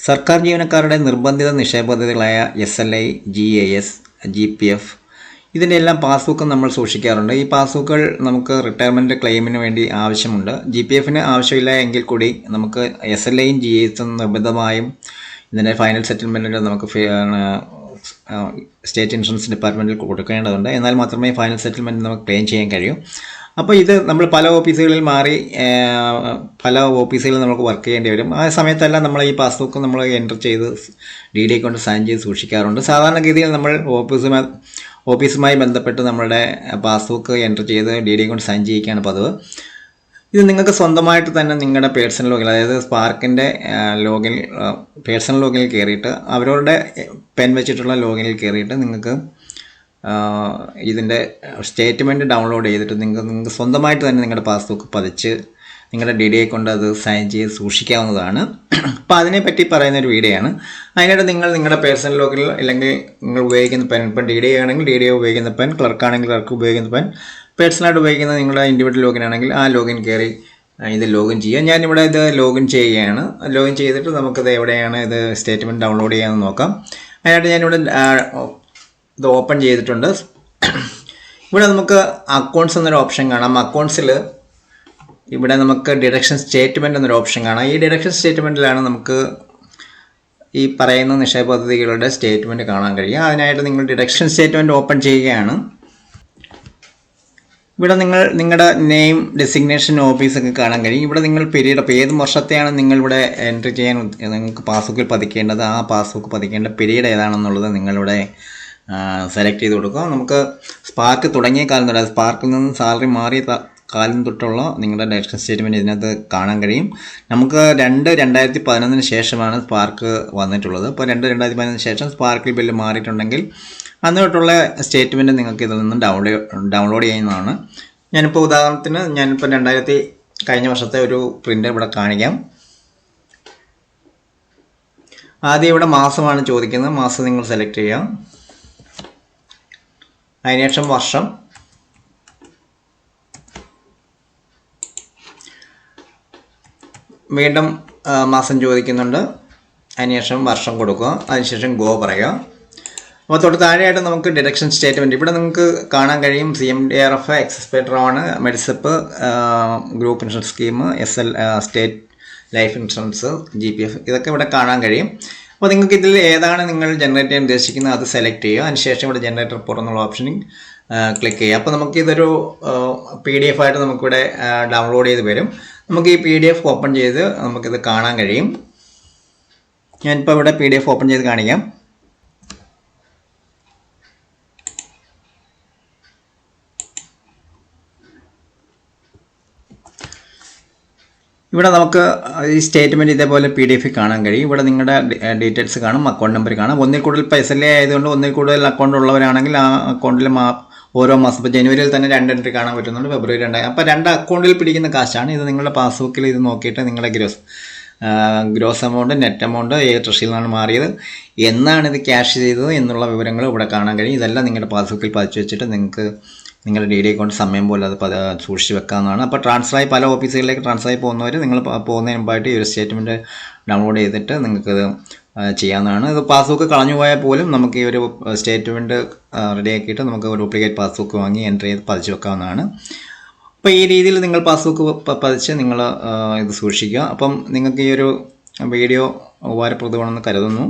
സർക്കാർ ജീവനക്കാരുടെ നിർബന്ധിത നിക്ഷേപ പദ്ധതികളായ SLI, GAS, GPF ഇതിൻ്റെ എല്ലാം പാസ്ബുക്ക് നമ്മൾ സൂക്ഷിക്കാറുണ്ട്. ഈ പാസ്ബുക്കുകൾ നമുക്ക് റിട്ടയർമെൻറ്റ് ക്ലെയിമിന് വേണ്ടി ആവശ്യമുണ്ട്. GPFന് ആവശ്യമില്ല എങ്കിൽ കൂടി നമുക്ക് SLIയും GASും നിർബന്ധമായും ഇതിൻ്റെ ഫൈനൽ സെറ്റിൽമെൻറ്റിൽ നമുക്ക് സ്റ്റേറ്റ് ഇൻഷുറൻസ് ഡിപ്പാർട്ട്മെൻറ്റിൽ കൊടുക്കേണ്ടതുണ്ട്. എന്നാൽ മാത്രമേ ഫൈനൽ സെറ്റിൽമെൻറ്റ് നമുക്ക് ക്ലെയിം ചെയ്യാൻ കഴിയൂ. അപ്പോൾ ഇത് നമ്മൾ പല ഓഫീസുകളിൽ മാറി പല ഓഫീസുകളിൽ നമുക്ക് വർക്ക് ചെയ്യേണ്ടി വരും. ആ സമയത്തെല്ലാം നമ്മൾ ഈ പാസ്ബുക്ക് നമ്മൾ എൻ്റർ ചെയ്ത് DD കൊണ്ട് സൈൻ ചെയ്ത് സൂക്ഷിക്കാറുണ്ട്. സാധാരണഗതിയിൽ നമ്മൾ ഓഫീസുമായി ബന്ധപ്പെട്ട് നമ്മളുടെ പാസ്ബുക്ക് എൻ്റർ ചെയ്ത് DD കൊണ്ട് സൈൻ ചെയ്യിക്കുകയാണ് പതിവ്. ഇത് നിങ്ങൾക്ക് സ്വന്തമായിട്ട് തന്നെ നിങ്ങളുടെ പേഴ്സണൽ ലോഗിൻ, അതായത് സ്പാർക്കിൻ്റെ പേഴ്സണൽ ലോഗിനിൽ കയറിയിട്ട് അവരുടെ പെൻ വെച്ചിട്ടുള്ള ലോഗിനിൽ കയറിയിട്ട് നിങ്ങൾക്ക് ഇതിൻ്റെ സ്റ്റേറ്റ്മെൻറ്റ് ഡൗൺലോഡ് ചെയ്തിട്ട് നിങ്ങൾക്ക് സ്വന്തമായിട്ട് തന്നെ നിങ്ങളുടെ പാസ്ബുക്ക് പതിച്ച് നിങ്ങളുടെ DD കൊണ്ട് അത് സൈൻ ചെയ്ത് സൂക്ഷിക്കാവുന്നതാണ്. അപ്പോൾ അതിനെപ്പറ്റി പറയുന്നൊരു വീഡിയോ ആണ്. അതിനായിട്ട് നിങ്ങളുടെ പേഴ്സണൽ ലോഗിൽ അല്ലെങ്കിൽ നിങ്ങൾ ഉപയോഗിക്കുന്ന പെൻ, ഇപ്പം DD ആണെങ്കിൽ DD ഉപയോഗിക്കുന്ന പെൻ, ക്ലർക്കാണെങ്കിൽ ക്ലർക്ക് ഉപയോഗിക്കുന്ന പെൻ, പേഴ്സണലായിട്ട് ഉപയോഗിക്കുന്ന നിങ്ങളുടെ ഇൻഡിവിജ്വൽ ലോഗിൻ ആണെങ്കിൽ ആ ലോഗിൻ കയറി ഇത് ലോഗിൻ ചെയ്യുക. ഞാനിവിടെ ഇത് ലോഗിൻ ചെയ്യുകയാണ്. ലോഗിൻ ചെയ്തിട്ട് നമുക്കിത് എവിടെയാണ് ഇത് സ്റ്റേറ്റ്മെൻറ്റ് ഡൗൺലോഡ് ചെയ്യാമെന്ന് നോക്കാം. അതിനായിട്ട് ഞാനിവിടെ ഇത് ഓപ്പൺ ചെയ്തിട്ടുണ്ട്. ഇവിടെ നമുക്ക് അക്കൗണ്ട്സ് എന്നൊരു ഓപ്ഷൻ കാണാം. അക്കൗണ്ട്സിൽ ഇവിടെ നമുക്ക് ഡിഡക്ഷൻ സ്റ്റേറ്റ്മെൻറ്റ് എന്നൊരു ഓപ്ഷൻ കാണാം. ഈ ഡിഡക്ഷൻ സ്റ്റേറ്റ്മെൻറ്റിലാണ് നമുക്ക് ഈ പറയുന്ന നിക്ഷേപ പദ്ധതികളുടെ സ്റ്റേറ്റ്മെൻറ്റ് കാണാൻ കഴിയും. അതിനായിട്ട് നിങ്ങൾ ഡിഡക്ഷൻ സ്റ്റേറ്റ്മെൻറ്റ് ഓപ്പൺ ചെയ്യുകയാണ്. ഇവിടെ നിങ്ങളുടെ നെയിം, ഡെസിഗ്നേഷൻ, ഓഫീസൊക്കെ കാണാൻ കഴിയും. ഇവിടെ നിങ്ങൾ പീരീഡ്, അപ്പോൾ ഏത് വർഷത്തെയാണ് നിങ്ങളിവിടെ എൻട്രി ചെയ്യാൻ നിങ്ങൾക്ക് പാസ്ബുക്കിൽ പതിക്കേണ്ടത്, ആ പാസ്ബുക്ക് പതിക്കേണ്ട പീരീഡ് ഏതാണെന്നുള്ളത് നിങ്ങളിവിടെ സെലക്ട് ചെയ്ത് കൊടുക്കുക. നമുക്ക് സ്പാർക്ക് തുടങ്ങിയ കാലം തൊട്ട്, സ്പാർക്കിൽ നിന്ന് സാലറി മാറിയ കാലം തൊട്ടുള്ള നിങ്ങളുടെ ഡിഡക്ഷൻ സ്റ്റേറ്റ്മെൻറ്റ് ഇതിനകത്ത് കാണാൻ കഴിയും. നമുക്ക് 2011 ശേഷമാണ് സ്പാർക്ക് വന്നിട്ടുള്ളത്. അപ്പോൾ 2011 ശേഷം സ്പാർക്കിൽ ബില്ല് മാറിയിട്ടുണ്ടെങ്കിൽ അന്ന് തൊട്ടുള്ള സ്റ്റേറ്റ്മെൻറ്റ് നിങ്ങൾക്ക് ഇതിൽ നിന്ന് ഡൗൺലോഡ് ചെയ്യുന്നതാണ്. ഞാനിപ്പോൾ ഉദാഹരണത്തിന് കഴിഞ്ഞ വർഷത്തെ ഒരു പ്രിൻ്റ് ഇവിടെ കാണിക്കാം. ആദ്യം ഇവിടെ മാസമാണ് ചോദിക്കുന്നത്. മാസം നിങ്ങൾ സെലക്ട് ചെയ്യാം. അതിനുശേഷം വർഷം, വീണ്ടും മാസം ചോദിക്കുന്നുണ്ട്. അതിനുശേഷം വർഷം കൊടുക്കുക. അതിനുശേഷം ഗോ പറയുക. അപ്പോൾ തൊട്ട് താഴെയായിട്ട് നമുക്ക് ഡിഡക്ഷൻ സ്റ്റേറ്റ്മെൻറ്റ് ഇവിടെ നിങ്ങൾക്ക് കാണാൻ കഴിയും. CMDRF, എക്സസ് പേട്രോൺ, Medisep, group insurance scheme, state life insurance, GPF ഇതൊക്കെ ഇവിടെ കാണാൻ കഴിയും. അപ്പോൾ നിങ്ങൾക്ക് ഇതിൽ ഏതാണ് നിങ്ങൾ ജനറേറ്റ് ചെയ്യാൻ ഉദ്ദേശിക്കുന്നത് അത് സെലക്ട് ചെയ്യുക. അതിനുശേഷം ഇവിടെ ജനറേറ്റ് റിപ്പോർട്ട് എന്നുള്ള ഓപ്ഷനിൽ ക്ലിക്ക് ചെയ്യുക. അപ്പോൾ നമുക്കിതൊരു PDF ആയിട്ട് നമുക്കിവിടെ ഡൗൺലോഡ് ചെയ്ത് വരും. നമുക്ക് ഈ PDF ഓപ്പൺ ചെയ്ത് നമുക്കിത് കാണാൻ കഴിയും. ഞാനിപ്പോൾ ഇവിടെ PDF ഓപ്പൺ ചെയ്ത് കാണിക്കാം. ഇവിടെ നമുക്ക് ഈ സ്റ്റേറ്റ്മെൻറ്റ് ഇതേപോലെ PDF കാണാൻ കഴിയും. ഇവിടെ നിങ്ങളുടെ ഡീറ്റെയിൽസ് കാണും, അക്കൗണ്ട് നമ്പർ കാണും. ഒന്നിൽ കൂടുതൽ SLI ആയതുകൊണ്ട് ഒന്നിൽ കൂടുതൽ അക്കൗണ്ട് ഉള്ളവരാണെങ്കിൽ ആ അക്കൗണ്ടിൽ ഓരോ മാസം, ഇപ്പോൾ ജനുവരിയിൽ തന്നെ 2 എൻട്രി കാണാൻ പറ്റുന്നുണ്ട്, ഫെബ്രുവരി 2. അപ്പോൾ 2 അക്കൗണ്ടിൽ പിടിക്കുന്ന കാശാണ് ഇത്. നിങ്ങളുടെ പാസ്ബുക്കിൽ ഇത് നോക്കിയിട്ട് നിങ്ങളുടെ ഗ്രോസ് എമൗണ്ട്, നെറ്റ് എമൗണ്ട്, ഏത് ട്രഷറിയിൽ നിന്നാണ് മാറിയത്, എന്നാണ് ഇത് ക്യാഷ് ചെയ്തത് എന്നുള്ള വിവരങ്ങൾ ഇവിടെ കാണാൻ കഴിയും. ഇതെല്ലാം നിങ്ങളുടെ പാസ്ബുക്കിൽ പതിച്ചു വെച്ചിട്ട് നിങ്ങൾക്ക് നിങ്ങളുടെ DD അക്കൗണ്ട് സമയം പോലെ അത് സൂക്ഷിച്ച് വെക്കാവുന്നതാണ്. അപ്പോൾ ട്രാൻസ്ഫറായി പല ഓഫീസുകളിലേക്ക് ട്രാൻസ്ഫറായി പോകുന്നവർ നിങ്ങൾ പോകുന്നതിന് മുമ്പായിട്ട് ഈ ഒരു സ്റ്റേറ്റ്മെൻറ്റ് ഡൗൺലോഡ് ചെയ്തിട്ട് നിങ്ങൾക്കത് ചെയ്യാവുന്നതാണ്. ഇത് പാസ്ബുക്ക് കളഞ്ഞു പോയാൽ പോലും നമുക്ക് ഈ ഒരു സ്റ്റേറ്റ്മെൻറ്റ് റെഡിയാക്കിയിട്ട് നമുക്ക് ഒരു ഡ്യൂപ്ലിക്കേറ്റ് പാസ്ബുക്ക് വാങ്ങി എൻ്റർ ചെയ്ത് പതിച്ച് വെക്കാവുന്നതാണ്. അപ്പോൾ ഈ രീതിയിൽ നിങ്ങൾ പാസ്ബുക്ക് പതിച്ച് നിങ്ങൾ ഇത് സൂക്ഷിക്കുക. അപ്പം നിങ്ങൾക്ക് ഈ ഒരു വീഡിയോ ഉപകാരപ്രദമാണെന്ന് കരുതുന്നു.